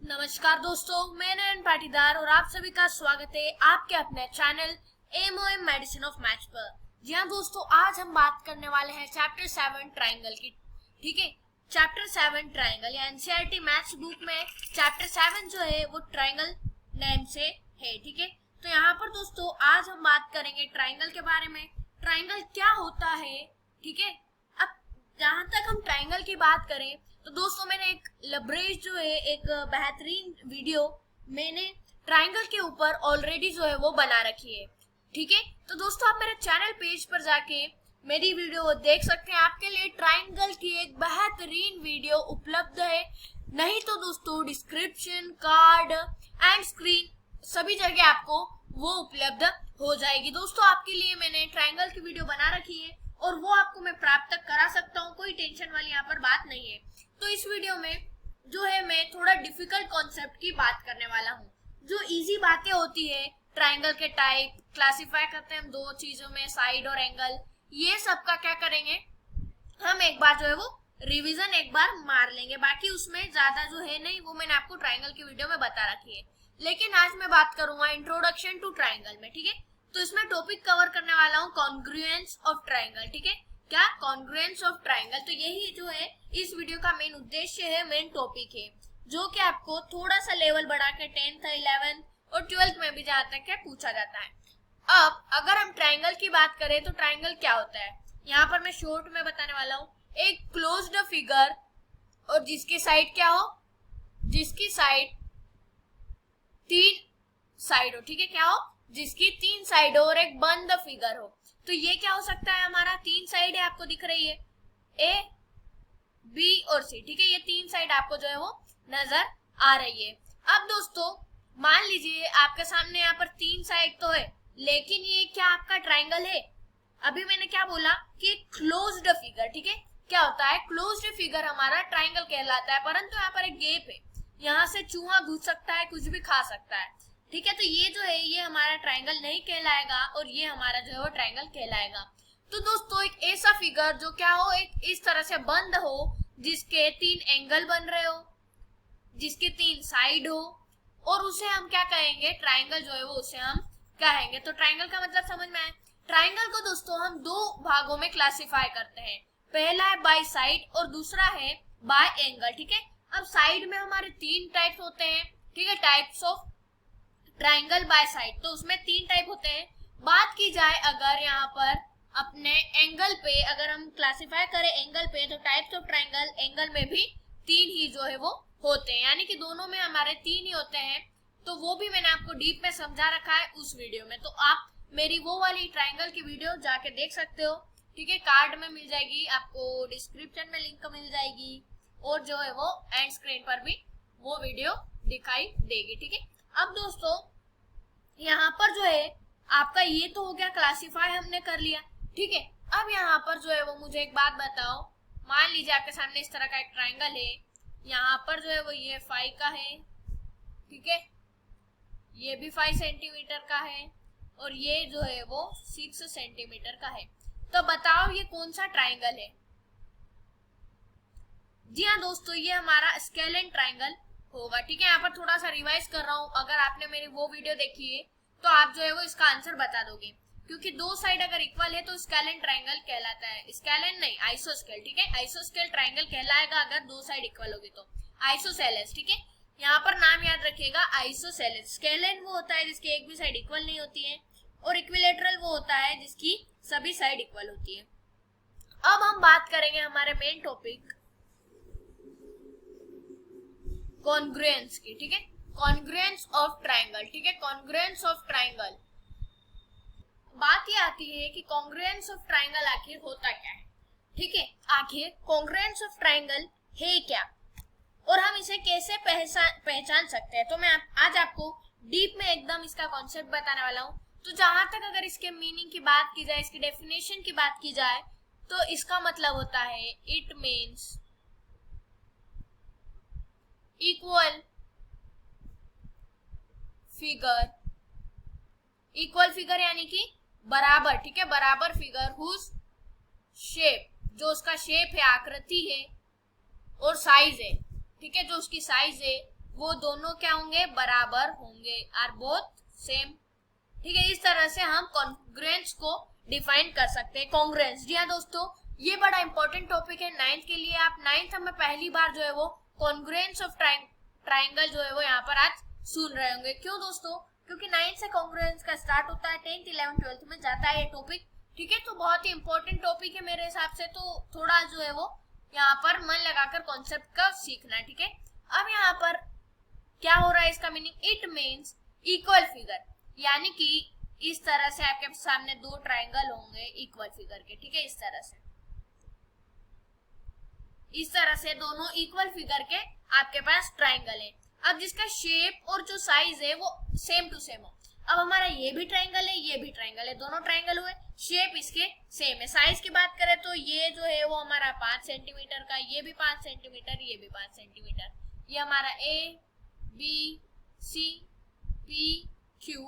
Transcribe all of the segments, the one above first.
नमस्कार दोस्तों, मैं नयन पाटीदार और आप सभी का स्वागत है आपके अपने channel MOM medicine of maths पर। जी हाँ दोस्तों, आज हम बात करने वाले हैं चैप्टर 7 ट्राइंगल की। ठीक है, चैप्टर 7 ट्राइंगल या एनसीईआरटी मैथ्स बुक में चैप्टर 7 जो है वो ट्राइंगल नेम से है। ठीक है, तो यहाँ पर दोस्तों आज हम बात करेंगे ट्राइंगल के बारे में। ट्राइंगल क्या होता है, ठीक है। अब जहां तक हम ट्राइंगल की बात करें तो दोस्तों मैंने एक लबरेज जो है एक बेहतरीन वीडियो मैंने ट्राइंगल के ऊपर ऑलरेडी जो है वो बना रखी है। ठीक है, तो दोस्तों आप मेरे चैनल पेज पर जाके मेरी वीडियो देख सकते हैं। आपके लिए ट्राइंगल की एक बेहतरीन वीडियो उपलब्ध है। नहीं तो दोस्तों डिस्क्रिप्शन, कार्ड एंड स्क्रीन सभी जगह आपको वो उपलब्ध हो जाएगी। दोस्तों आपके लिए मैंने ट्राइंगल की वीडियो बना रखी है और वो आपको मैं प्राप्त करा सकता हूँ, कोई टेंशन वाली यहाँ पर बात नहीं है। तो इस वीडियो में जो है मैं थोड़ा डिफिकल्ट कॉन्सेप्ट की बात करने वाला हूँ। जो इजी बातें होती है, ट्राइंगल के टाइप क्लासिफाई करते हैं हम दो चीजों में, साइड और एंगल, ये सब का क्या करेंगे हम एक बार जो है वो रिवीजन एक बार मार लेंगे। बाकी उसमें ज्यादा जो है नहीं, वो मैंने आपको ट्राइंगल की वीडियो में बता रखी है। लेकिन आज मैं बात करूंगा इंट्रोडक्शन टू ट्राइंगल में। ठीक है, तो इसमें टॉपिक कवर करने वाला हूँ कॉन्ग्रुएंस ऑफ ट्राइंगल। ठीक है, क्या कॉन्ग्रुएंस ऑफ ट्राइंगल, तो यही जो है इस वीडियो का मेन उद्देश्य है, मेन टॉपिक है, जो कि आपको थोड़ा सा लेवल बढ़ा के 10th, 11th और 12th में भी जहाँ तक क्या पूछा जाता है। अब अगर हम ट्राइंगल की बात करें तो ट्राइंगल क्या होता है, यहाँ पर मैं शॉर्ट में बताने वाला हूँ। एक क्लोज्ड फिगर और जिसकी साइड क्या हो, जिसकी साइड तीन साइड हो। ठीक है, क्या हो, जिसकी तीन साइड हो और एक बंद फिगर हो। तो ये क्या हो सकता है, हमारा तीन साइड है, आपको दिख रही है ए, बी और सी। ठीक है, ये तीन साइड आपको जो है वो नजर आ रही है। अब दोस्तों मान लीजिए आपके सामने यहाँ पर तीन साइड तो है, लेकिन ये क्या आपका ट्राइंगल है। अभी मैंने क्या बोला कि क्लोज्ड फिगर। ठीक है, क्या होता है, क्लोज्ड फिगर हमारा ट्राइंगल कहलाता है, परंतु यहाँ पर एक गैप है, यहाँ से चूहा घुस सकता है, कुछ भी खा सकता है। ठीक है, तो ये जो है ये हमारा ट्राइंगल नहीं कहलाएगा और ये हमारा जो है वो ट्राइंगल कहलाएगा। तो दोस्तों एक ऐसा फिगर जो क्या हो, एक इस तरह से बंद हो, जिसके तीन एंगल बन रहे हो, जिसके तीन साइड हो, और उसे हम क्या कहेंगे, ट्राइंगल जो है वो उसे हम कहेंगे। तो ट्राइंगल का मतलब समझ में आए। ट्राइंगल को दोस्तों हम दो भागों में क्लासिफाई करते हैं, पहला है बाय साइड और दूसरा है बाय एंगल। ठीक है, अब साइड में हमारे तीन टाइप्स होते हैं। ठीक है, types of triangle by side, तो उसमें तीन टाइप होते हैं। बात की जाए अगर यहाँ पर अपने एंगल पे, अगर हम क्लासिफाई करें एंगल पे, तो टाइप्स ऑफ ट्राइंगल एंगल में भी तीन ही जो है वो होते हैं, यानी कि दोनों में हमारे तीन ही होते हैं। तो वो भी मैंने आपको डीप में समझा रखा है उस वीडियो में, तो आप मेरी वो वाली ट्राइंगल की वीडियो जाके देख सकते हो। ठीक है, कार्ड में मिल जाएगी आपको, डिस्क्रिप्शन में लिंक मिल जाएगी, और जो है वो एंड स्क्रीन पर भी वो वीडियो दिखाई देगी। ठीक है, अब दोस्तों यहाँ पर जो है आपका ये तो हो गया, क्लासिफाई हमने कर लिया। ठीक है, अब यहाँ पर जो है वो मुझे एक बात बताओ, मान लीजिए आपके सामने इस तरह का एक ट्राइंगल है, यहाँ पर जो है वो ये 5 का है, ठीक है, ये भी 5 सेंटीमीटर का है, और ये जो है वो 6 सेंटीमीटर का है। तो बताओ ये कौन सा ट्राइंगल है। जी हाँ दोस्तों, ये हमारा स्केलेन ट्राइंगल होगा। ठीक है, यहाँ पर थोड़ा सा रिवाइज कर रहा हूँ, अगर आपने मेरी वो वीडियो देखी है तो आप जो है वो इसका आंसर बता दोगे, क्योंकि दो साइड अगर इक्वल है तो स्केलेन ट्राइंगल कहलाता है, स्केलेन नहीं आइसोस्केल। ठीक है, आइसोस्केल ट्राइंगल कहलाएगा अगर दो साइड इक्वल होगी तो। आइसोसेलेस, ठीक है, यहाँ पर नाम याद रखिएगा, आइसोसेलेस। स्केलेन वो होता है जिसकी एक भी साइड इक्वल नहीं होती है, और इक्विलेटरल वो होता है जिसकी सभी साइड इक्वल होती है। अब हम बात करेंगे हमारे मेन टॉपिक कॉन्ग्रुएंस की। ठीक है, कॉन्ग्रुएंस ऑफ ट्राइंगल। ठीक है, कॉन्ग्रुएंस ऑफ ट्राइंगल, बात ये आती है कि कॉन्ग्रुएंस ऑफ ट्राइंगल आखिर होता क्या है। ठीक है, आखिर कॉन्ग्रुएंस ऑफ ट्राइंगल है क्या और हम इसे कैसे पहचान सकते हैं। तो मैं आज आपको डीप में एकदम इसका कॉन्सेप्ट बताने वाला हूँ। तो जहां तक अगर इसके मीनिंग की बात की जाए, इसकी डेफिनेशन की बात की जाए, तो इसका मतलब होता है it means equal figure, equal figure यानी कि बराबर। ठीक है, बराबर फिगर हुज शेप, जो उसका शेप है, आकृति है, और साइज है। ठीक है, जो उसकी साइज है वो दोनों क्या होंगे, बराबर होंगे, आर बोथ सेम। ठीक है, इस तरह से हम कॉन्ग्रुएंस को डिफाइन कर सकते हैं। कॉन्ग्रुएंस, जी हाँ दोस्तों, ये बड़ा इंपॉर्टेंट टॉपिक है 9th के लिए। आप 9th में पहली बार जो है वो कॉन्ग्रुएंस ऑफ ट्राइंगल जो है वो यहाँ पर आज सुन रहे होंगे। क्यों दोस्तों, क्योंकि 9th से कॉन्ग्रुएंस का स्टार्ट होता है, 10th 11th 12th में जाता है ये टॉपिक। ठीक है, तो बहुत ही इंपॉर्टेंट टॉपिक है मेरे हिसाब से, तो थोड़ा जो है वो यहाँ पर मन लगाकर कॉन्सेप्ट का सीखना। ठीक है, अब यहाँ पर क्या हो रहा है, इसका meaning it means equal figure, यानी कि इस तरह से आपके सामने दो ट्राइंगल होंगे इक्वल फिगर के। ठीक है, इस तरह से दोनों इक्वल फिगर के आपके पास ट्राइंगल है। अब जिसका शेप और जो साइज है वो सेम टू सेम हो। अब हमारा ये भी ट्राइंगल है, ये भी ट्राइंगल है, दोनों ट्राइंगल हुए, शेप इसके सेम है। साइज की बात करें तो ये जो है वो हमारा 5 सेंटीमीटर का, ये भी 5 सेंटीमीटर, ये भी 5 सेंटीमीटर। ये हमारा A B C P Q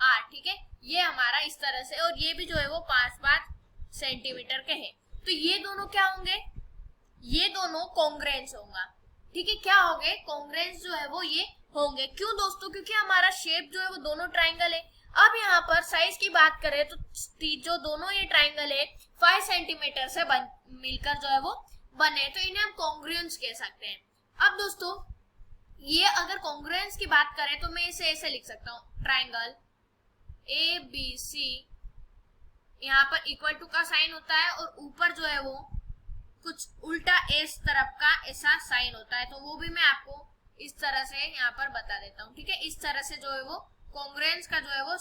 R. ठीक है, ये हमारा इस तरह से, और ये भी जो है वो 5-5 सेंटीमीटर के हैं। तो ये दोनों क्या होंगे, ये दोनों कॉन्ग्रुएंस होगा। ठीक है, क्या होंगे, कॉन्ग्रुएंस जो है वो ये होंगे। क्यों दोस्तों, क्योंकि हमारा शेप जो है वो दोनों ट्राइंगल है। अब यहाँ पर साइज की बात करें तो जो दोनों ये ट्राइंगल है 5 सेंटीमीटर से मिलकर जो है वो बने, तो इन्हें हम कॉन्ग्रुएंस कह सकते हैं। अब दोस्तों ये अगर कॉन्ग्रुएंस की बात करें तो मैं इसे ऐसे लिख सकता हूँ, ट्राइंगल ए बी सी, यहाँ पर इक्वल टू का साइन होता है और ऊपर जो है वो कुछ उल्टा इस तरफ का ऐसा साइन होता है, तो वो भी मैं आपको इस तरह से यहाँ पर बता देता हूँ। ठीक है, इस तरह से जो है वो कॉन्ग्रुएंस का जो है वो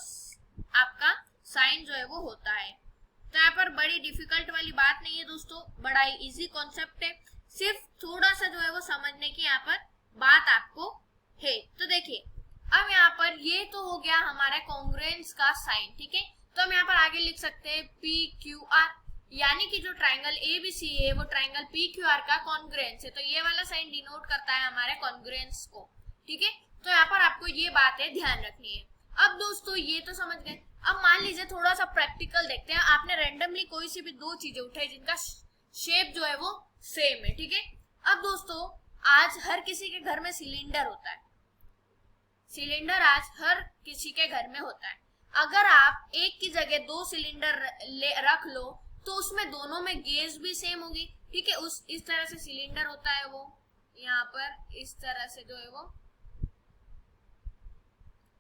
आपका साइन जो है वो होता है। तो यहाँ पर बड़ी डिफिकल्ट वाली बात नहीं है दोस्तों, बड़ा ही इजी कॉन्सेप्ट है, सिर्फ थोड़ा सा जो है वो समझने की यहाँ पर बात आपको है। तो देखिए, अब यहाँ पर ये तो हो गया हमारा कॉन्ग्रुएंस का साइन। ठीक है, तो हम यहाँ पर आगे लिख सकते हैं पी क्यू आर, यानी कि जो ट्राइंगल ए बी सी है वो ट्राइंगल पी क्यू आर का कॉन्ग्रुएंस है। तो ये वाला साइन डिनोट करता है हमारे कॉन्ग्रुएंस को। ठीक है, तो यहाँ पर आपको ये बातें ध्यान रखनी है। अब दोस्तों ये तो समझ गए, अब मान लीजिए थोड़ा सा प्रैक्टिकल देखते हैं। आपने रैंडमली कोई सी भी दो चीजें उठाई जिनका शेप जो है वो सेम है। ठीक है, अब दोस्तों आज हर किसी के घर में सिलेंडर होता है, सिलेंडर आज हर किसी के घर में होता है। अगर आप एक की जगह दो सिलेंडर रख लो तो उसमें दोनों में गैस भी सेम होगी। ठीक है, इस तरह से सिलेंडर होता है वो, यहाँ पर इस तरह से जो है वो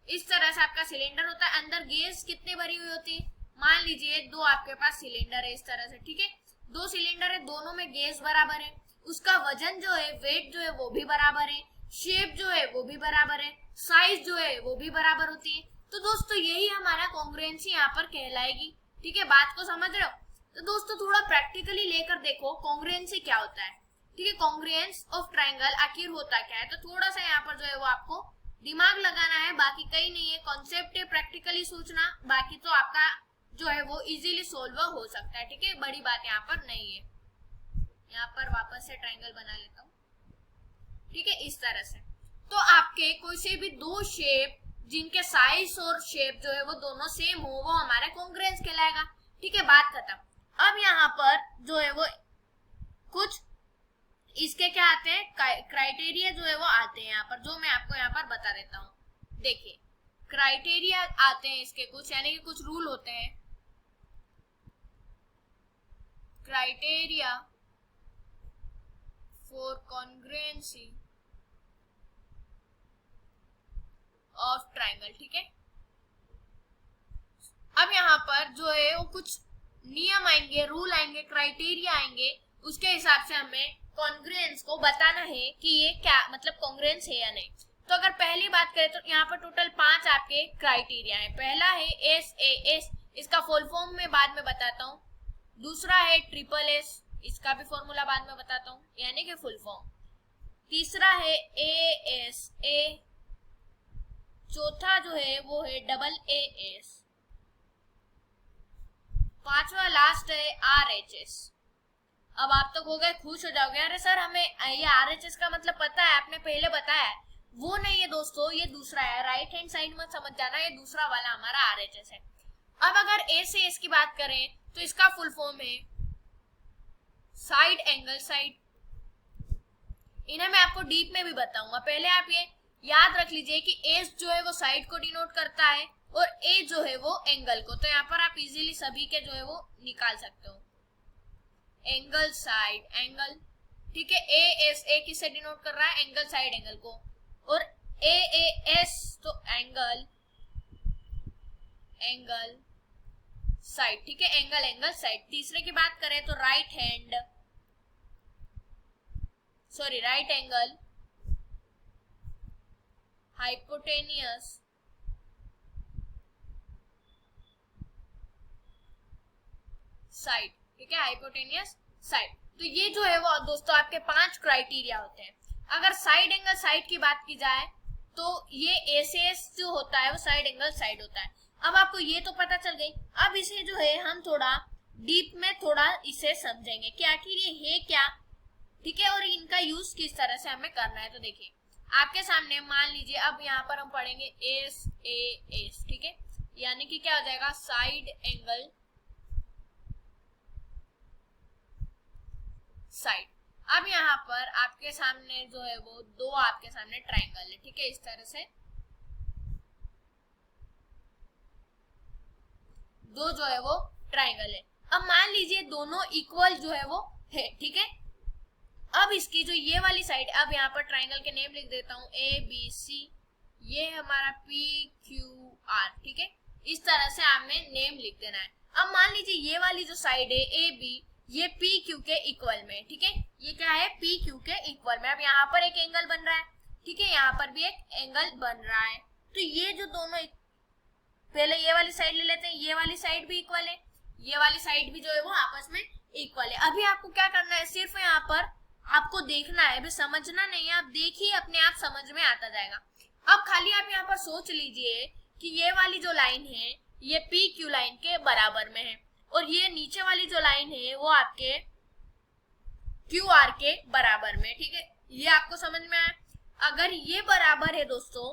इस तरह से आपका सिलेंडर होता है। अंदर गैस कितनी भरी हुई होती है, मान लीजिए दो आपके पास सिलेंडर है इस तरह से। ठीक है, दो सिलेंडर है, दोनों में गैस बराबर है, उसका वजन जो है, वेट जो है वो भी बराबर है, शेप जो है वो भी बराबर है, साइज जो है वो भी बराबर होती है। तो दोस्तों यही हमारा कॉन्ग्रुएंसी यहाँ पर कहलाएगी। ठीक है, बात को समझ रहे हो? तो दोस्तों थोड़ा प्रैक्टिकली लेकर देखो कॉन्ग्रुएंसी क्या होता है। ठीक है, कॉन्ग्रुएंस ऑफ ट्राइंगल आखिर होता क्या है, तो थोड़ा सा यहाँ पर जो है वो आपको दिमाग लगाना है, बाकी कहीं नहीं है। कॉन्सेप्ट है, प्रैक्टिकली सोचना, बाकी तो आपका जो है वो इजीली सोल्व हो सकता है। ठीक है, बड़ी बात यहाँ पर नहीं है। यहाँ पर वापस से ट्राइंगल बना लेता हूँ। ठीक है, इस तरह से तो आपके कोई से भी दो शेप जिनके साइज और शेप जो है वो दोनों सेम हो, वो हमारा कॉन्ग्रुएंस कहलाएगा। ठीक है, बात खत्म। अब यहाँ पर जो है वो कुछ इसके क्या आते हैं, क्राइटेरिया जो है वो आते हैं यहाँ पर, जो मैं आपको यहाँ पर बता देता हूँ। देखिए, क्राइटेरिया आते हैं इसके कुछ, यानी कि कुछ रूल होते हैं। Criteria for congruency of triangle. ठीक है, अब यहाँ पर जो है वो कुछ नियम आएंगे, रूल आएंगे, क्राइटेरिया आएंगे, उसके हिसाब से हमें कॉन्ग्रुएंस को बताना है कि ये क्या मतलब कॉन्ग्रुएंस है या नहीं। तो अगर पहली बात करें तो यहाँ पर टोटल 5 आपके क्राइटेरिया है। पहला है SAS, इसका फुल फॉर्म में बाद में बताता हूँ। दूसरा है SSS, इसका भी फॉर्मूला बाद में बताता हूँ, यानी कि फुल फॉर्म। तीसरा है ASA, चौथा जो है वो है AAS, पांचवा लास्ट है RHS। अब आप तो हो गए खुश हो जाओगे, अरे सर हमें ये RHS का मतलब पता है, आपने पहले बताया है। वो नहीं है दोस्तों, ये दूसरा है, राइट हैंड साइड में समझ जाना, ये दूसरा वाला हमारा RHS है। अब अगर SAS की बात करें तो इसका फुल फॉर्म है साइड एंगल साइड। इन्हें मैं आपको डीप में भी बताऊंगा, पहले आप ये याद रख लीजिए कि एस जो है वो साइड को डिनोट करता है और ए जो है वो एंगल को। तो यहाँ पर आप इजीली सभी के जो है वो निकाल सकते हो। एंगल साइड एंगल, ठीक है। ए एस, ए किससे डिनोट कर रहा है? एंगल साइड एंगल को। और ए ए एस तो एंगल एंगल साइड, ठीक है। Angle angle side. तीसरे की बात करें तो राइट एंगल हाइपोटेनियस साइड, ठीक है। Hypotenuse side. तो ये जो है वो दोस्तों आपके 5 क्राइटेरिया होते हैं। अगर साइड एंगल साइड की बात की जाए तो ये एस जो होता है वो साइड एंगल साइड होता है। अब आपको ये तो पता चल गई। अब इसे जो है हम थोड़ा डीप में थोड़ा इसे समझेंगे कि आखिर ये है क्या, ठीक है, और इनका यूज किस तरह से हमें करना है। तो देखिए आपके सामने मान लीजिए अब यहाँ पर हम पढ़ेंगे एस ए एस, ठीक है। यानी कि क्या हो जाएगा? Side angle side. अब यहाँ पर आपके सामने जो है वो दो आपके सामने ट्राइंगल है, ठीक है, इस तरह से दो जो है वो ट्राइंगल है। अब मान लीजिए दोनों इक्वल जो है वो है, ठीक है। अब इसकी जो ये वाली साइड, अब यहाँ पर ट्राइंगल के नेम लिख देता हूँ ए बी सी, ये हमारा पी क्यू आर, ठीक है। इस तरह से हमें नेम लिख देना है। अब मान लीजिए ये वाली जो साइड है ए बी, ये पी क्यू के इक्वल में, ठीक है। ये क्या है? पी क्यू के इक्वल में। अब यहाँ पर एक एंगल बन रहा है, ठीक है, यहाँ पर भी एक एंगल बन रहा है। तो ये जो दोनों, पहले ये वाली साइड ले लेते हैं, ये वाली साइड भी इक्वल है, ये वाली साइड भी जो है वो आपस में इक्वल है। अभी आपको क्या करना है? सिर्फ यहाँ पर आपको देखना है, अभी समझना नहीं है। आप देखिए, अपने आप समझ में आता जाएगा। अब खाली आप यहाँ पर सोच लीजिए कि ये वाली जो लाइन है ये पी क्यू लाइन के बराबर में है और ये नीचे वाली जो लाइन है वो आपके क्यू आर के बराबर में, ठीक है। ये आपको समझ में आया? अगर ये बराबर है दोस्तों,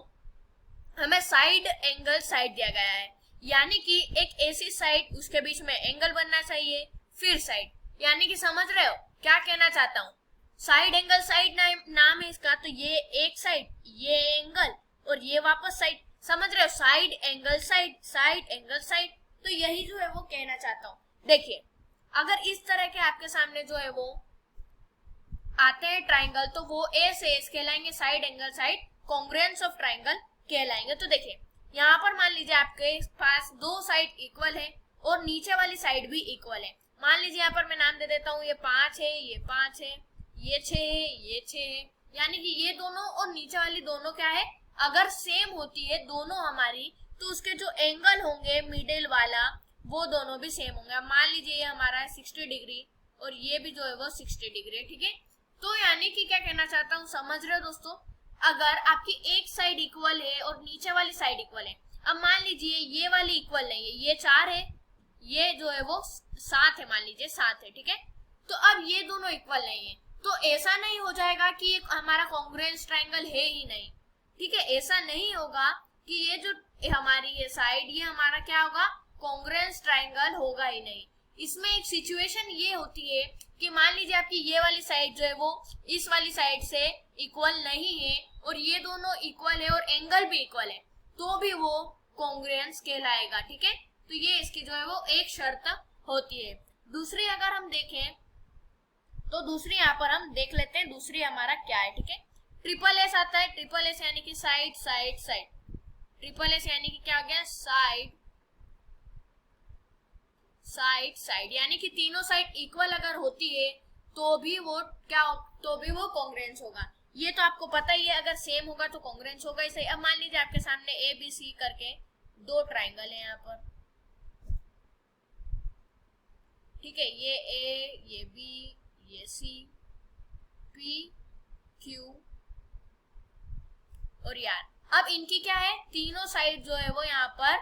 हमें साइड एंगल साइड दिया गया है, यानी कि एक ऐसी साइड उसके बीच में एंगल बनना चाहिए, फिर साइड, यानी कि समझ रहे हो क्या कहना चाहता हूँ? साइड एंगल साइड नाम है इसका। तो ये एक साइड, ये एंगल और ये वापस साइड, समझ रहे हो? Side angle side, side angle side. तो यही जो है वो कहना चाहता हूँ। देखिए अगर इस तरह के आपके सामने जो है वो आते हैं ट्राइंगल, तो वो ए से एस कहलाएंगे, side angle side congruence of triangle कहलाएंगे। तो देखिए यहाँ पर मान लीजिए आपके पास दो साइड इक्वल है और नीचे वाली साइड भी इक्वल है। मान लीजिए यहाँ पर मैं नाम दे देता हूँ, ये 5 है, ये 5 है, ये 6 है, ये 6 है, यानी कि ये दोनों और नीचे वाली दोनों क्या है? अगर सेम होती है दोनों हमारी, तो उसके जो एंगल होंगे मिडिल वाला वो दोनों भी सेम होंगे। मान लीजिए ये हमारा है 60 डिग्री और ये भी जो है वो 60 डिग्री है, ठीक है। तो यानी कि क्या कहना चाहता हूँ, समझ रहे हो दोस्तों? अगर आपकी एक साइड इक्वल है और नीचे वाली साइड इक्वल है, अब मान लीजिए ये वाली इक्वल नहीं है, ये 4 है, ये जो है वो 7 है, मान लीजिए 7 है, ठीक है। तो अब ये दोनों इक्वल नहीं है, तो ऐसा नहीं हो जाएगा कि ये हमारा कॉन्ग्रुएंस ट्राइंगल है ही नहीं, ठीक है। ऐसा नहीं होगा कि ये जो हमारी ये साइड, ये हमारा क्या होगा? कॉन्ग्रुएंस ट्राइंगल होगा ही नहीं। इसमें एक सिचुएशन ये होती है कि मान लीजिए आपकी ये वाली साइड जो है वो इस वाली साइड से इक्वल नहीं है और ये दोनों इक्वल है और एंगल भी इक्वल है, तो भी वो कॉन्ग्रुएंस कहलाएगा, ठीक है। तो ये इसकी जो है वो एक शर्त होती है। दूसरी अगर हम देखें तो दूसरी यहाँ पर हम देख लेते हैं, दूसरी हमारा क्या है, ठीक है। ट्रिपल एस आता है। ट्रिपल एस यानी कि side side side, triple S यानी कि क्या हो गया? साइड साइड साइड, यानी कि तीनों साइड इक्वल अगर होती है तो भी वो क्या, तो भी वो कॉन्ग्रुएंस होगा। ये तो आपको पता ही है, अगर सेम होगा तो कॉन्ग्रुएंस होगा ही सही। अब मान लीजिए आपके सामने ए बी सी करके दो ट्राइंगल है यहाँ पर, ठीक है। ये ए, ये बी, ये सी, पी क्यू और यार। अब इनकी क्या है? तीनों साइड जो है वो यहाँ पर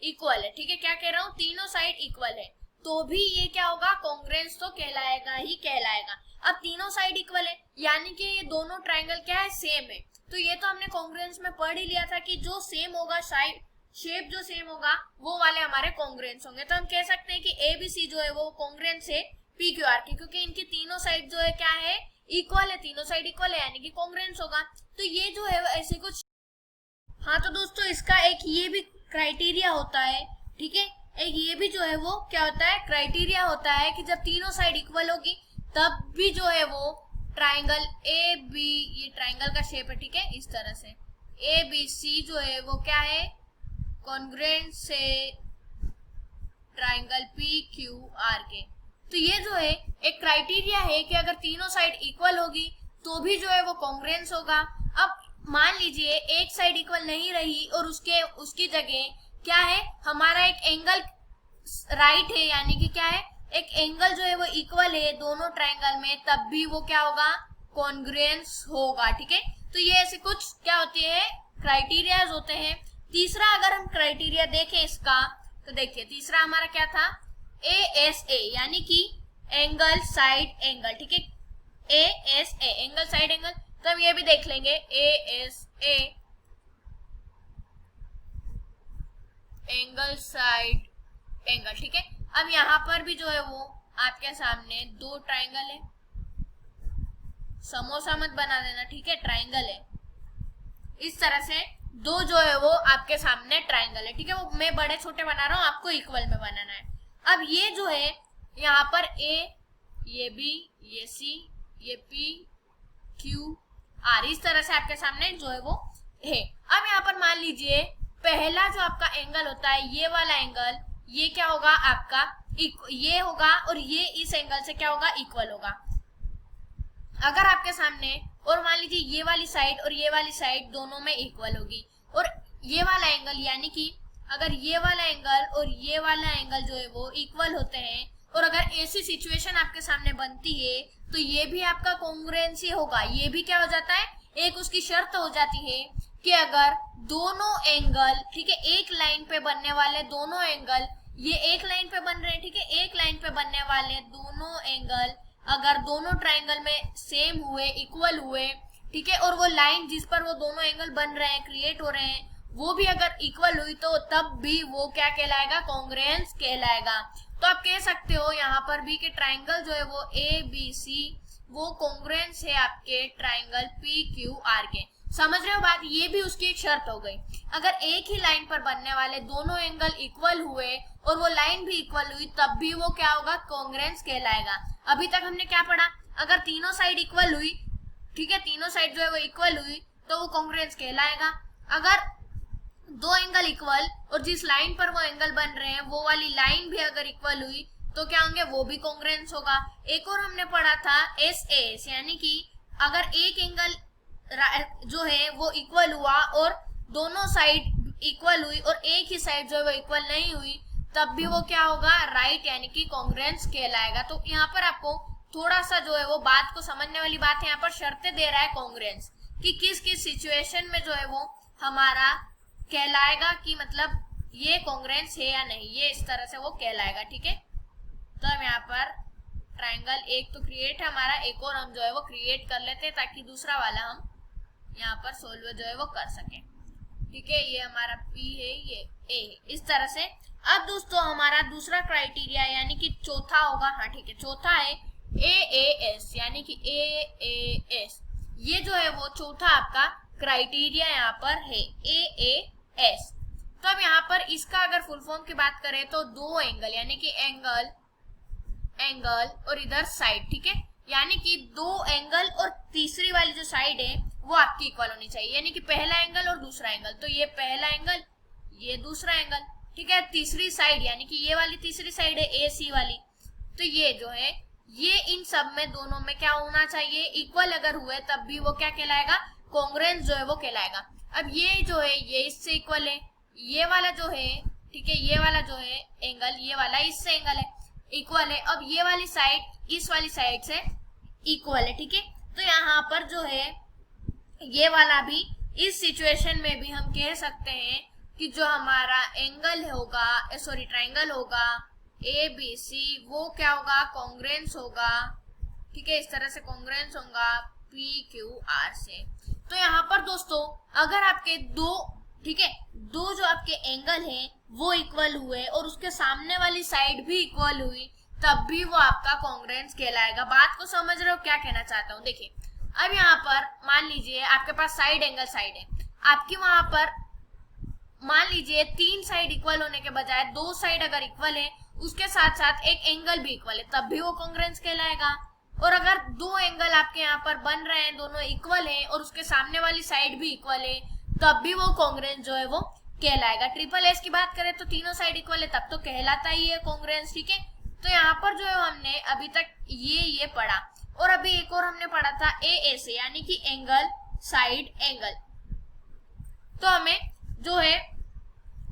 इक्वल है, ठीक है। क्या कह रहा हूँ? तीनों साइड इक्वल है, तो भी ये क्या होगा? कॉन्ग्रुएंस तो कहलाएगा ही कहलाएगा। अब तीनों साइड इक्वल है यानी कि ये दोनों ट्राइंगल क्या है? सेम है। तो ये तो हमने कॉन्ग्रुएंस में पढ़ ही लिया था कि जो सेम होगा, साइड शेप जो सेम होगा वो वाले हमारे कॉन्ग्रुएंस होंगे। तो हम कह सकते हैं कि ए बी सी जो है वो कॉन्ग्रुएंस है पी क्यू आर के, क्योंकि इनकी तीनों साइड जो है क्या है? इक्वल है, तीनों साइड इक्वल है यानी कि कॉन्ग्रुएंस होगा। तो ये जो है ऐसे कुछ। हाँ तो दोस्तों इसका एक ये भी क्राइटेरिया होता है, ठीक है, एक ये भी जो है वो क्या होता है, क्राइटेरिया होता है कि जब तीनों साइड इक्वल होगी तब भी जो है वो ट्राइंगल ए बी, ये ट्राइंगल का शेप है, ठीक है, इस तरह से ए बी सी जो है वो क्या है, कॉन्ग्रुएंट से ट्राइंगल पी क्यू आर के। तो ये जो है एक क्राइटेरिया है कि अगर तीनों साइड इक्वल होगी तो भी जो है वो कॉन्ग्रुएंस होगा। अब मान लीजिए एक साइड इक्वल नहीं रही और उसकी जगह क्या है, हमारा एक एंगल राइट है, यानी कि क्या है, एक एंगल जो है वो इक्वल है दोनों ट्राइंगल में, तब भी वो क्या होगा, कॉन्ग्रुएंस होगा, ठीक है। तो ये ऐसे कुछ क्या होती है, क्राइटेरियाज होते हैं। तीसरा अगर हम क्राइटेरिया देखें इसका, तो देखिए तीसरा हमारा क्या था, ASA यानी कि एंगल साइड एंगल, ठीक है, ASA एंगल साइड एंगल। तो हम ये भी देख लेंगे ASA एंगल साइड एंगल, ठीक है। अब यहाँ पर भी जो है वो आपके सामने दो ट्राइंगल है, समोसा मत बना देना, ठीक है, ट्राइंगल है, इस तरह से दो जो है वो आपके सामने ट्राइंगल है, ठीक है। वो मैं बड़े छोटे बना रहा हूँ, आपको इक्वल में बनाना है। अब ये जो है यहाँ पर A, ये B, ये C, ये P, Q, R, इस तरह से आपके सामने जो है वो है। अब यहाँ पर मान लीजिए पहला जो आपका एंगल होता है, ये वाला एंगल, ये क्या होगा आपका, ये होगा और ये इस एंगल से क्या होगा, इक्वल होगा। अगर आपके सामने, और मान लीजिए ये वाली साइड और ये वाली साइड दोनों में इक्वल होगी, और ये वाला एंगल यानी कि अगर ये वाला एंगल और ये वाला एंगल जो है वो इक्वल होते हैं, और अगर ऐसी सिचुएशन आपके सामने बनती है तो ये भी आपका कॉन्ग्रुएंस होगा। ये भी क्या हो जाता है, एक उसकी शर्त हो जाती है कि अगर दोनों एंगल, ठीक है, एक लाइन पे बनने वाले दोनों एंगल, ये एक लाइन पे बन रहे हैं, ठीक है, एक लाइन पे बनने वाले दोनों एंगल अगर दोनों ट्राइंगल में सेम हुए, इक्वल हुए, ठीक है, और वो लाइन जिस पर वो दोनों एंगल बन रहे हैं, क्रिएट हो रहे हैं, वो भी अगर इक्वल हुई तो तब भी वो क्या कहलाएगा, कॉन्ग्रुएंस कहलाएगा। तो आप कह सकते हो यहाँ पर भी कि ट्राइंगल जो है वो ABC वो कॉन्ग्रुएंस है आपके ट्राइंगल PQR के। समझ रहे हो बात, ये भी उसकी एक शर्त हो गई। अगर एक ही लाइन पर बनने वाले दोनों एंगल इक्वल हुए और वो लाइन भी इक्वल हुई तब भी वो क्या होगा, कॉन्ग्रुएंस कहलाएगा। अभी तक हमने क्या पढ़ा, अगर तीनों साइड इक्वल हुई, ठीक है, तीनों साइड जो है वो इक्वल हुई तो वो कॉन्ग्रुएंस कहलाएगा। अगर दो एंगल इक्वल और जिस लाइन पर वो एंगल बन रहे हैं वो वाली लाइन भी अगर इक्वल हुई तो क्या होंगे, वो भी कॉन्ग्रुएंस होगा। एक और हमने पढ़ा था SAS, यानी कि अगर एक एंगल जो है वो इक्वल हुआ और दोनों साइड इक्वल हुई और एक ही साइड जो है वो इक्वल नहीं हुई तब भी वो क्या होगा, राइट, यानी कि कॉन्ग्रुएंस कहलाएगा। तो यहाँ पर आपको थोड़ा सा जो है वो बात को समझने वाली बात है, यहाँ पर शर्तें दे रहा है कॉन्ग्रुएंस कि किस किस सिचुएशन में जो है वो हमारा कहलाएगा कि मतलब ये कॉन्ग्रुएंस है या नहीं, ये इस तरह से वो कहलाएगा, ठीक है। तो हम यहाँ पर ट्राइंगल एक तो क्रिएट है हमारा, एक और हम जो है वो क्रिएट कर लेते हैं ताकि दूसरा वाला हम यहाँ पर सोल्व जो है वो कर सके, ठीक है। ये हमारा P है, ये A है, इस तरह से। अब दोस्तों हमारा दूसरा क्राइटेरिया यानी कि चौथा होगा, हाँ ठीक है, चौथा है AAS, यानी कि AAS, ये जो है वो चौथा आपका क्राइटेरिया यहाँ पर है, AAS। तो अब यहाँ पर इसका अगर फुल फॉर्म की बात करें तो दो एंगल, यानी कि एंगल और इधर साइड, ठीक है, यानी कि दो एंगल और तीसरी वाली जो साइड है वो आपकी इक्वल होनी चाहिए, यानी कि पहला एंगल और दूसरा एंगल। तो ये पहला एंगल, ये दूसरा एंगल, ठीक है। तीसरी साइड यानी कि ये वाली तीसरी साइड है AC वाली, तो ये जो है ये इन सब में दोनों में क्या होना चाहिए, इक्वल अगर हुए तब भी वो क्या कहलाएगा, कॉन्ग्रुएंस जो है वो कहलाएगा। अब ये जो है ये इससे इक्वल है, ये वाला जो है, ठीक है, ये वाला जो है एंगल, ये वाला इससे एंगल है, इक्वल है। अब ये वाली साइड इस वाली साइड से इक्वल है, ठीक है। तो यहाँ पर जो है ये वाला भी, इस सिचुएशन में भी हम कह सकते हैं कि जो हमारा एंगल होगा, सॉरी ट्राइंगल होगा ABC वो क्या होगा, कॉन्ग्रुएंस होगा, ठीक है, इस तरह से कॉन्ग्रुएंस होगा PQR से। तो यहाँ पर दोस्तों अगर आपके दो, ठीक है, दो जो आपके एंगल हैं वो इक्वल हुए और उसके सामने वाली साइड भी इक्वल हुई तब भी वो आपका कॉन्ग्रुएंस कहलाएगा। बात को समझ रहे हो क्या कहना चाहता हूँ? देखिए अब यहाँ पर मान लीजिए आपके पास साइड एंगल साइड है, आपकी वहां पर मान लीजिए 3 साइड इक्वल होने के बजाय 2 साइड अगर इक्वल है, उसके साथ साथ एक एंगल भी इक्वल है, तब भी वो कॉन्ग्रुएंस कहलाएगा। और अगर 2 एंगल आपके यहाँ पर बन रहे हैं, दोनों इक्वल है और उसके सामने वाली साइड भी इक्वल है, तब भी वो कॉन्ग्रुएंस जो है वो कहलाएगा। ट्रिपल एस की बात करें तो तीनों साइड इक्वल है, तब तो कहलाता ही है कॉन्ग्रुएंस, ठीक है। तो यहाँ पर जो है हमने अभी तक ये पढ़ा, और अभी एक और हमने पढ़ा था ए से, यानी कि एंगल साइड एंगल। तो हमें जो है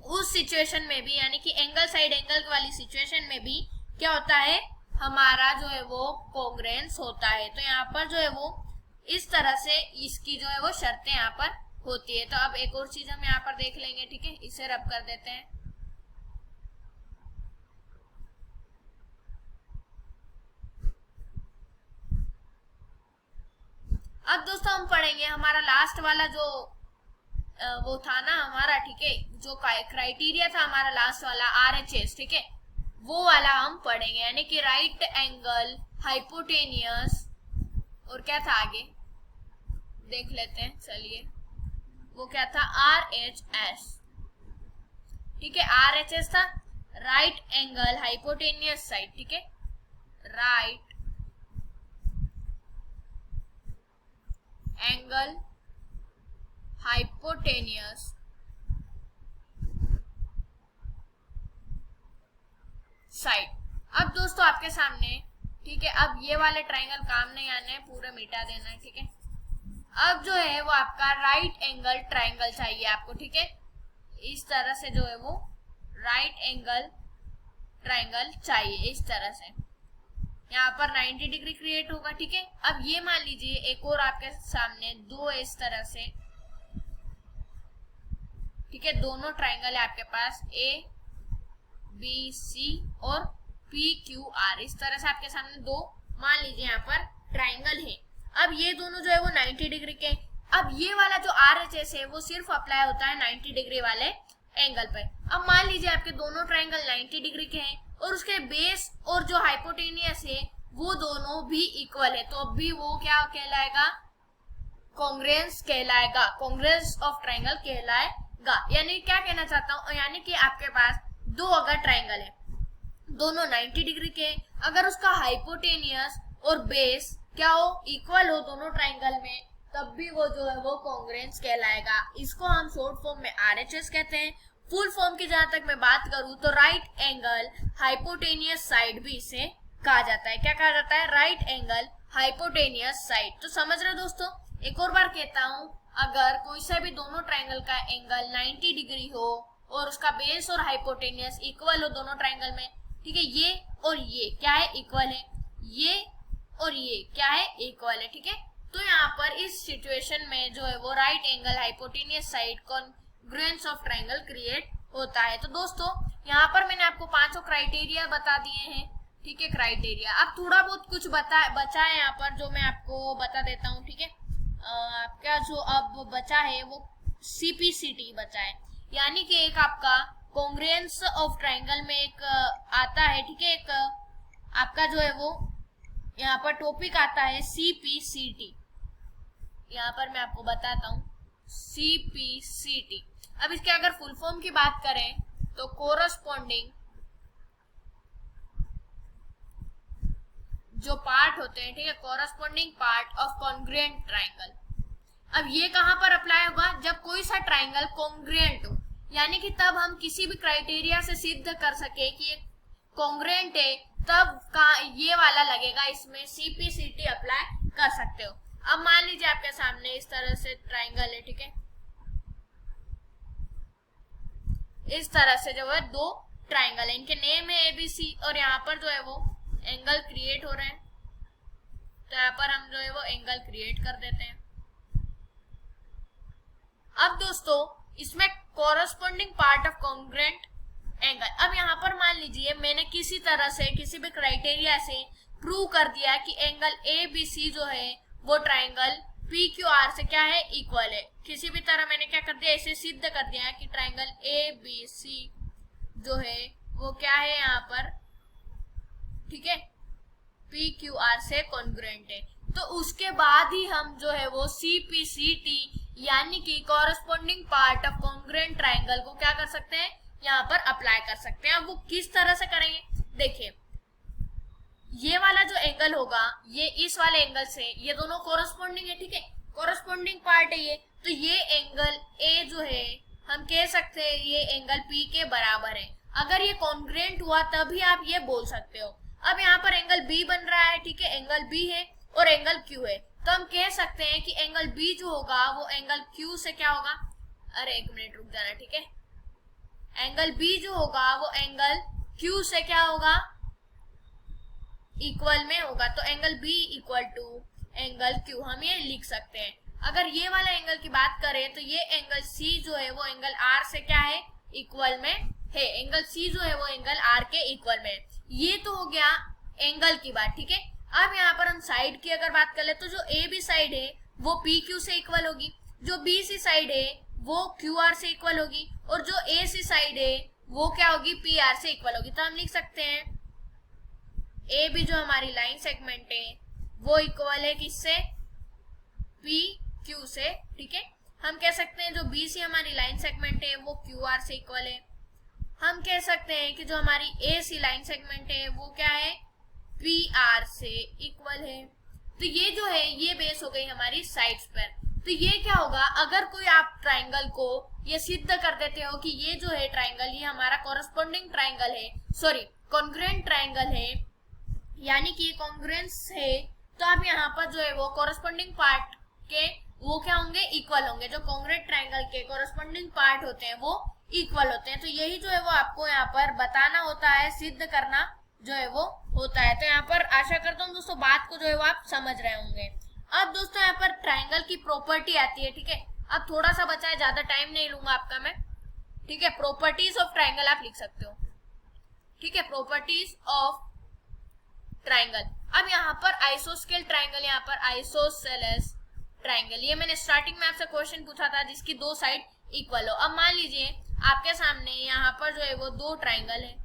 उस सिचुएशन में भी, यानी कि एंगल साइड एंगल वाली सिचुएशन में भी क्या होता है, हमारा जो है वो कॉन्ग्रुएंस होता है। तो यहाँ पर जो है वो इस तरह से इसकी जो है वो शर्तें यहाँ पर होती है। तो अब एक और चीज हम यहाँ पर देख लेंगे, ठीक है, इसे रब कर देते हैं। अब दोस्तों हम पढ़ेंगे हमारा लास्ट वाला जो वो था ना हमारा, ठीक है, जो क्राइटेरिया था हमारा लास्ट वाला RHS, ठीक है, वो वाला हम पढ़ेंगे, यानी कि राइट एंगल हाइपोटेनियस, और क्या था आगे देख लेते हैं, चलिए वो क्या था, RHS, ठीक है, RHS था राइट एंगल हाइपोटेनियस साइड, ठीक है, राइट एंगल हाइपोटेनियस साइड। अब दोस्तों आपके सामने, ठीक है, अब ये वाले ट्रायंगल काम नहीं आने, पूरा मिटा देना है, ठीक है। अब जो है वो आपका राइट एंगल ट्रायंगल चाहिए आपको, ठीक है, इस तरह से जो है वो राइट एंगल ट्रायंगल चाहिए, इस तरह से यहाँ पर 90 डिग्री क्रिएट होगा, ठीक है। अब ये मान लीजिए एक और आपके सामने दो इस तरह से, ठीक है, दोनों ट्रायंगल है आपके पास ABC और PQR, इस तरह से आपके सामने दो मान लीजिए यहाँ पर ट्रायंगल है। अब ये दोनों जो है वो 90 डिग्री के, अब ये वाला जो RHS है वो सिर्फ अप्लाई होता है 90 डिग्री वाले एंगल पे। अब मान लीजिए आपके दोनों ट्रायंगल 90 डिग्री के हैं और उसके बेस और जो हाइपोटेनियस है वो दोनों भी इक्वल है, तो अब भी वो क्या कहलाएगा, कॉन्ग्रुएंस कहलाएगा, कॉन्ग्रुएंस ऑफ ट्रायंगल कहलाएगा। यानी क्या कहना चाहता हूँ, यानी कि आपके पास दो अगर ट्रायंगल है, दोनों 90 डिग्री के, अगर उसका हाइपोटेनियस और बेस क्या हो, इक्वल हो दोनों ट्रायंगल में, तब भी वो जो है वो कॉन्ग्रुएंस कहलाएगा। इसको हम शॉर्ट फॉर्म में RHS कहते हैं। फुल फॉर्म की जहां तक मैं बात करूं तो राइट एंगल हाइपोटेनियस साइड भी इसे कहा जाता है। क्या कहा जाता है, राइट एंगल हाइपोटेनियस साइड। तो समझ रहे हो दोस्तों, एक और बार कहता हूं, अगर कोई सा भी दोनों ट्रायंगल का एंगल 90 डिग्री हो और उसका बेस और हाइपोटेनियस इक्वल हो दोनों ट्रायंगल में, ठीक है, ये और ये क्या है, इक्वल है, ये और ये क्या है, इक्वल है, ठीक है। तो यहाँ पर इस सिचुएशन में जो है वो right angle hypotenuse side congruence of triangle create होता है। तो दोस्तों यहाँ पर मैंने आपको पांचों क्राइटेरिया बता दिए हैं, ठीक है, क्राइटेरिया। अब थोड़ा बहुत कुछ बचा है यहाँ पर जो मैं आपको बता देता हूँ, ठीक है। आपका जो अब बचा है वो CPCT बचा है, यानी कि एक आपका कॉन्ग्रुएंस ऑफ ट्रायंगल में एक आता है, ठीक है, एक आपका जो है वो यहाँ पर टॉपिक आता है CPCT। यहाँ पर मैं आपको बताता हूँ CPCT। अब इसके अगर फुल फॉर्म की बात करें तो कोरस्पॉन्डिंग जो पार्ट होते हैं, ठीक है, corresponding part of congruent triangle. अब ये कहां पर अप्लाई होगा, जब कोई सा ट्रायंगल कॉन्ग्रुएंट हो, यानी कि तब हम किसी भी क्राइटेरिया से सिद्ध कर सके कि ये कॉन्ग्रुएंट है, तब का ये वाला लगेगा, इसमें CPCT अप्लाई कर सकते हो। अब मान लीजिए आपके सामने इस तरह से ट्रायंगल है, ठीक है, इस तरह से जो है दो ट्रायंगल है, इनके नेम है ABC और यहाँ पर जो है वो एंगल क्रिएट हो रहे हैं, तो यहाँ पर हम जो है वो एंगल क्रिएट कर देते हैं। अब दोस्तों इसमें corresponding part of congruent angle, अब यहाँ पर मान लीजिए मैंने किसी तरह से किसी भी क्राइटेरिया से प्रूव कर दिया कि एंगल ABC जो है वो ट्रायंगल PQR से क्या है, इक्वल है। किसी भी तरह मैंने क्या कर दिया, इसे सिद्ध कर दिया कि ट्रायंगल ABC जो है वो क्या है यहाँ पर, ठीक है, पी क्यू आर से कॉन्ग्रुएंट है। तो उसके बाद ही हम जो है वो सी पी सी टी यानी कि corresponding part of congruent triangle को क्या कर सकते हैं, यहाँ पर अप्लाई कर सकते हैं। अब वो किस तरह से करेंगे, देखिए ये वाला जो एंगल होगा ये इस वाले एंगल से, ये दोनों कोरस्पॉन्डिंग है, ठीक है, कोरस्पॉन्डिंग पार्ट है ये, तो ये एंगल ए जो है हम कह सकते हैं ये एंगल पी के बराबर है। अगर ये कॉन्ग्रुएंट हुआ तभी आप ये बोल सकते हो। अब यहाँ पर एंगल बी बन रहा है, ठीक है, एंगल बी है और एंगल क्यू है, तो हम कह सकते हैं कि एंगल बी जो होगा वो एंगल क्यू से क्या होगा, अरे एक मिनट रुक जाना, ठीक है, एंगल बी जो होगा वो एंगल क्यू से क्या होगा, इक्वल में होगा। तो angle B equal to angle Q हम ये लिख सकते हैं। अगर ये वाला एंगल की बात करें तो ये एंगल सी जो है वो एंगल आर से क्या है, इक्वल में है। एंगल सी जो है वो एंगल आर के इक्वल में है। ये तो हो गया एंगल की बात, ठीक है। अब यहाँ पर हम साइड की अगर बात कर ले तो जो ए बी साइड है वो पी क्यू से इक्वल होगी, जो बी सी साइड है वो क्यू आर से इक्वल होगी, और जो ए सी साइड है वो क्या होगी, पी आर से इक्वल होगी। तो हम लिख सकते हैं ए बी जो हमारी लाइन सेगमेंट है वो इक्वल है किससे, पी क्यू से, ठीक है। हम कह सकते हैं जो बी सी हमारी लाइन सेगमेंट है वो क्यू आर से इक्वल है। हम कह सकते हैं कि जो हमारी ए सी लाइन सेगमेंट है वो क्या है, पी आर से इक्वल है। तो ये जो है ये बेस हो गई हमारी साइड्स पर। तो ये क्या होगा, अगर कोई आप ट्राइंगल को ये सिद्ध कर देते हो कि ये जो है ट्राइंगल ये हमारा कॉरेस्पॉन्डिंग ट्राइंगल है, सॉरी कॉन्ग्रुएंट ट्राइंगल है, यानी कि ये कॉन्ग्रुएंस है, तो आप यहाँ पर जो है वो कॉरेस्पॉन्डिंग पार्ट के वो क्या होंगे, इक्वल होंगे। जो कॉन्ग्रुएंट ट्राइंगल के कॉरेस्पॉन्डिंग पार्ट होते हैं वो इक्वल होते हैं। तो यही जो है वो आपको यहाँ पर बताना होता है, सिद्ध करना जो है वो होता है। तो यहाँ पर आशा करता हूँ दोस्तों बात को जो है वो आप समझ रहे होंगे। अब दोस्तों यहाँ पर ट्राइंगल की प्रॉपर्टी आती है, ठीक है। अब थोड़ा सा बचा है, ज्यादा टाइम नहीं लूंगा आपका मैं, ठीक है। प्रॉपर्टीज ऑफ ट्राइंगल आप लिख सकते हो, ठीक है, प्रॉपर्टीज ऑफ ट्राइंगल। अब यहाँ पर आइसोस्केल ट्राइंगल, यहाँ पर आइसोसेलेस ट्राइंगल, ये मैंने स्टार्टिंग में आपसे क्वेश्चन पूछा था जिसकी दो साइड इक्वल हो। अब मान लीजिए आपके सामने यहाँ पर जो है वो दो ट्राइंगल है,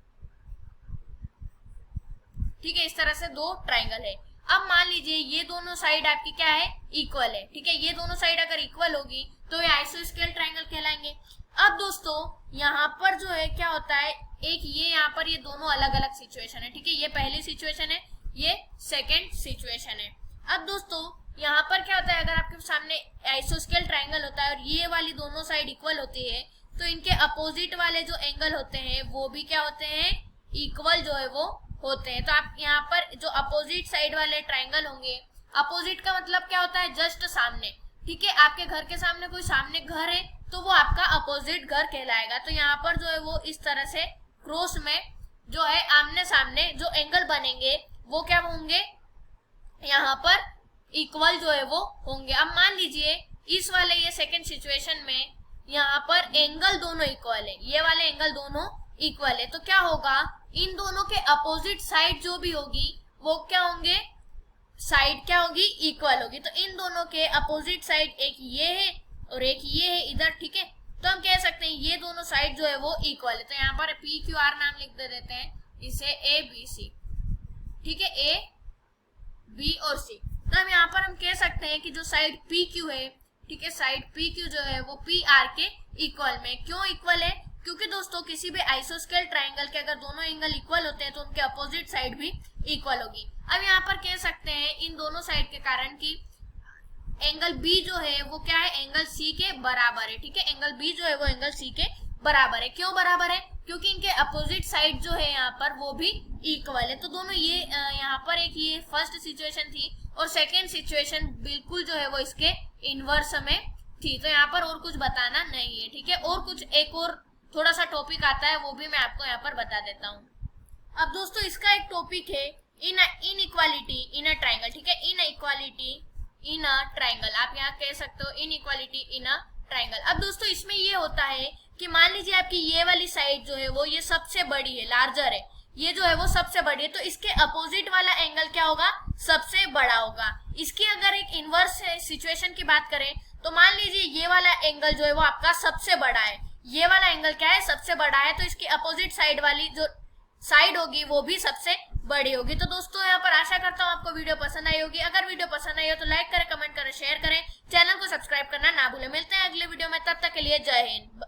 ठीक है, इस तरह से दो ट्राइंगल है। अब मान लीजिए ये दोनों साइड आपकी क्या है, इक्वल है, ठीक है। ये दोनों साइड अगर इक्वल होगी तो ये आइसोस्केल ट्राइंगल कहलाएंगे। अब दोस्तों यहाँ पर जो है क्या होता है, एक ये यहाँ पर ये दोनों अलग अलग सिचुएशन है, ठीक है। ये पहली सिचुएशन है, ये सेकेंड सिचुएशन है। अब दोस्तों यहाँ पर क्या होता है, अगर आपके सामने आइसोस्केल ट्राइंगल होता है और ये वाली दोनों साइड इक्वल होती है तो इनके अपोजिट वाले जो एंगल होते हैं वो भी क्या होते हैं, इक्वल जो है वो होते हैं। तो आप यहाँ पर जो अपोजिट साइड वाले ट्राइंगल होंगे, अपोजिट का मतलब क्या होता है, जस्ट सामने, ठीक है। आपके घर के सामने कोई सामने घर है तो वो आपका अपोजिट घर कहलाएगा। तो यहाँ पर जो है वो इस तरह से क्रॉस में जो है आमने सामने जो एंगल बनेंगे वो क्या होंगे, यहाँ पर इक्वल जो है वो होंगे। अब मान लीजिए इस वाले ये सेकंड सिचुएशन में यहाँ पर एंगल दोनों इक्वल है, ये वाले एंगल दोनों इक्वल है, तो क्या होगा, इन दोनों के अपोजिट साइड जो भी होगी वो क्या होंगे, साइड क्या होगी, इक्वल होगी। तो इन दोनों के अपोजिट साइड एक ये है और एक ये है इधर, ठीक है। तो हम कह सकते हैं ये दोनों साइड जो है वो इक्वल है। तो यहाँ पर पी क्यू आर नाम लिख दे देते हैं, इसे ए बी सी, ठीक है, ए बी और सी। तो हम यहाँ पर हम कह सकते हैं कि जो साइड पी क्यू है, ठीक है, साइड पी क्यू जो है वो पी आर के इक्वल में। क्यों इक्वल है, क्योंकि दोस्तों किसी भी आइसोस्केल ट्राइंगल के अगर दोनों एंगल इक्वल होते हैं तो उनके अपोजिट साइड भी इक्वल होगी। अब यहाँ पर कह सकते हैं इन दोनों साइड के कारण कि एंगल बी जो है वो क्या है, एंगल सी के बराबर है, ठीक है। एंगल बी जो है वो एंगल सी के बराबर है। क्यों बराबर है, क्योंकि इनके अपोजिट साइड जो है यहाँ पर वो भी इक्वल है। तो दोनों ये यहाँ पर एक ये फर्स्ट सिचुएशन थी और सेकेंड सिचुएशन बिल्कुल जो है वो इसके इनवर्स में थी। तो यहाँ पर और कुछ बताना नहीं है, ठीक है। और कुछ एक और थोड़ा सा टॉपिक आता है वो भी मैं आपको यहाँ पर बता देता हूँ। अब दोस्तों इसका एक टॉपिक है इनइक्वालिटी इन अ ट्राइंगल, ठीक है, इनइक्वालिटी इन अ ट्राइंगल, आप यहाँ कह सकते हो इनइक्वालिटी इन अ ट्राइंगल। अब दोस्तों इसमें ये होता है कि मान लीजिए आपकी ये वाली साइड जो है वो ये सबसे बड़ी है, लार्जर है, ये जो है वो सबसे बड़ी है, तो इसके अपोजिट वाला एंगल क्या होगा, सबसे बड़ा होगा। इसकी अगर एक इनवर्स सिचुएशन की बात करें तो मान लीजिए ये वाला एंगल जो है वो आपका सबसे बड़ा है, ये वाला एंगल क्या है, सबसे बड़ा है, तो इसकी अपोजिट साइड वाली जो साइड होगी वो भी सबसे बड़ी होगी। तो दोस्तों यहाँ पर आशा करता हूँ आपको वीडियो पसंद आई होगी। अगर वीडियो पसंद आई हो तो लाइक करें, कमेंट करें, शेयर करें, चैनल को सब्सक्राइब करना ना भूलें। मिलते हैं अगले वीडियो में, तब तक के लिए जय हिंद।